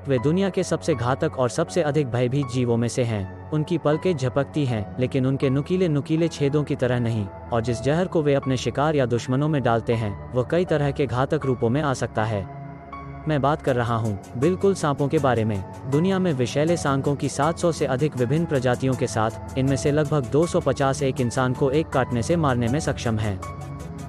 वे दुनिया के सबसे घातक और सबसे अधिक भयभीत जीवों में से हैं। उनकी पलकें झपकती हैं, लेकिन उनके नुकीले नुकीले छेदों की तरह नहीं, और जिस जहर को वे अपने शिकार या दुश्मनों में डालते हैं वह कई तरह के घातक रूपों में आ सकता है। मैं बात कर रहा हूँ बिल्कुल सांपों के बारे में। दुनिया में विषैले सांपों की 700 से अधिक विभिन्न प्रजातियों के साथ इनमें से लगभग 250 एक इंसान को एक काटने से मारने में सक्षम हैं।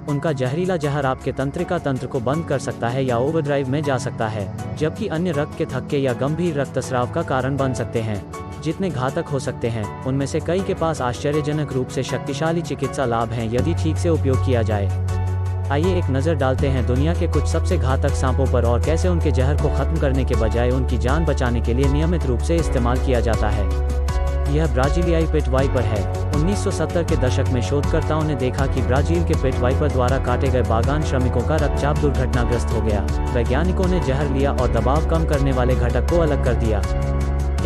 उनका जहरीला जहर आपके तंत्रिका तंत्र को बंद कर सकता है या ओवरड्राइव में जा सकता है, जबकि अन्य रक्त के थक्के या गंभीर रक्तस्राव का कारण बन सकते हैं। जितने घातक हो सकते हैं उनमें से कई के पास आश्चर्यजनक रूप से शक्तिशाली चिकित्सा लाभ हैं यदि ठीक से उपयोग किया जाए। आइए एक नज़र डालते हैं दुनिया के कुछ सबसे घातक सांपों पर और कैसे उनके जहर को खत्म करने के बजाय उनकी जान बचाने के लिए नियमित रूप से इस्तेमाल किया जाता है। यह ब्राजीलियाई पिट वाइपर है। 1970 के दशक में शोधकर्ताओं ने देखा कि ब्राजील के पिट वाइपर द्वारा काटे गए बागान श्रमिकों का रक्तचाप दुर्घटनाग्रस्त हो गया। वैज्ञानिकों ने जहर लिया और दबाव कम करने वाले घटक को अलग कर दिया।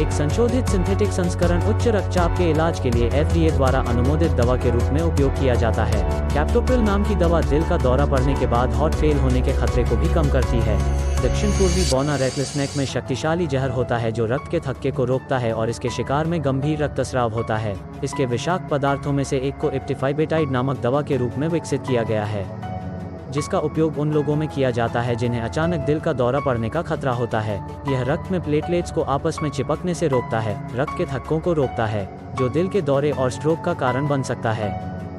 एक संशोधित सिंथेटिक संस्करण उच्च रक्तचाप के इलाज के लिए FDA द्वारा अनुमोदित दवा के रूप में उपयोग किया जाता है। कैप्टोप्रिल नाम की दवा दिल का दौरा पड़ने के बाद हार्ट फेल होने के खतरे को भी कम करती है। दक्षिण पूर्वी बौना रेटलस्नेक में शक्तिशाली जहर होता है जो रक्त के थक्के को रोकता है और इसके शिकार में गंभीर रक्तस्राव होता है। इसके विषाक्त पदार्थों में से एक को इप्टिफाइबेटाइड नामक दवा के रूप में विकसित किया गया है, जिसका उपयोग उन लोगों में किया जाता है जिन्हें अचानक दिल का दौरा पड़ने का खतरा होता है। यह रक्त में प्लेटलेट्स को आपस में चिपकने से रोकता है, रक्त के थक्कों को रोकता है, जो दिल के दौरे और स्ट्रोक का कारण बन सकता है।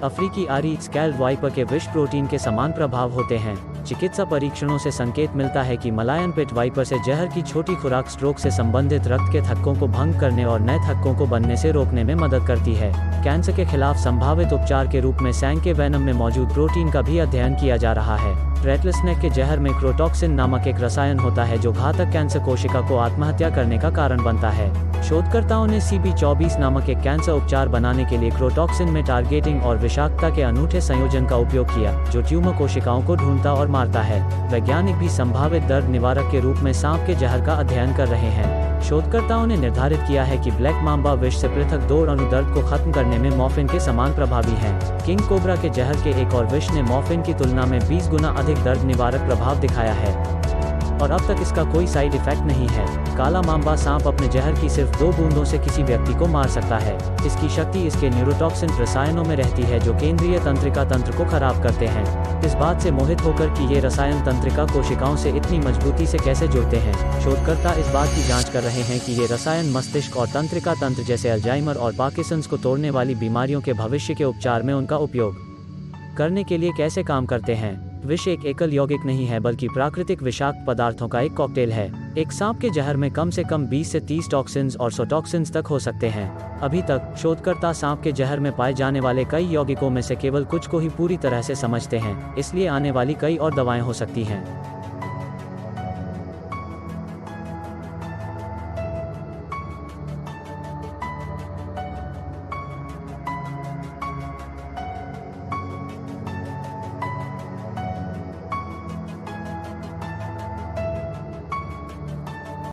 अफ्रीकी आरी स्कैल्ड वाइपर के विष प्रोटीन के समान प्रभाव होते हैं। चिकित्सा परीक्षणों से संकेत मिलता है कि मलायन पिट वाइपर से जहर की छोटी खुराक स्ट्रोक से संबंधित रक्त के थक्कों को भंग करने और नए थक्कों को बनने से रोकने में मदद करती है। कैंसर के खिलाफ संभावित उपचार के रूप में सैंक के वेनम में मौजूद प्रोटीन का भी अध्ययन किया जा रहा है। रेटलस्नेक के जहर में क्रोटॉक्सिन नामक एक रसायन होता है जो घातक कैंसर कोशिका को आत्महत्या करने का कारण बनता है। शोधकर्ताओं ने CB24 नामक एक कैंसर उपचार बनाने के लिए क्रोटॉक्सिन में टारगेटिंग और विषाक्तता के अनूठे संयोजन का उपयोग किया, जो ट्यूमर कोशिकाओं को ढूंढता और मारता है। वैज्ञानिक भी संभावित दर्द निवारक के रूप में सांप के जहर का अध्ययन कर रहे हैं। शोधकर्ताओं ने निर्धारित किया है कि ब्लैक मांबा विष से पृथक 2 अणु दर्द को खत्म करने में मॉर्फिन के समान प्रभावी हैं। किंग कोबरा के जहर के एक और विष ने मॉर्फिन की तुलना में 20 गुना अधिक दर्द निवारक प्रभाव दिखाया है, और अब तक इसका कोई साइड इफेक्ट नहीं है। काला मांबा सांप अपने जहर की सिर्फ 2 बूंदों से किसी व्यक्ति को मार सकता है। इसकी शक्ति इसके न्यूरोटॉक्सिन रसायनों में रहती है जो केंद्रीय तंत्रिका तंत्र को खराब करते हैं। इस बात से मोहित होकर कि ये रसायन तंत्रिका कोशिकाओं से इतनी मजबूती से कैसे जुड़ते हैं, शोधकर्ता इस बात की जांच कर रहे हैं कि ये रसायन मस्तिष्क और तंत्रिका तंत्र जैसे अल्जाइमर और पार्किंसंस को तोड़ने वाली बीमारियों के भविष्य के उपचार में उनका उपयोग करने के लिए कैसे काम करते हैं। विष एक एकल यौगिक नहीं है बल्कि प्राकृतिक विषाक्त पदार्थों का एक कॉकटेल है। एक सांप के जहर में कम से कम 20 से 30 टॉक्सिन्स और 100 टॉक्सिन्स तक हो सकते हैं। अभी तक शोधकर्ता सांप के जहर में पाए जाने वाले कई यौगिकों में से केवल कुछ को ही पूरी तरह से समझते हैं, इसलिए आने वाली कई और दवाएं हो सकती हैं।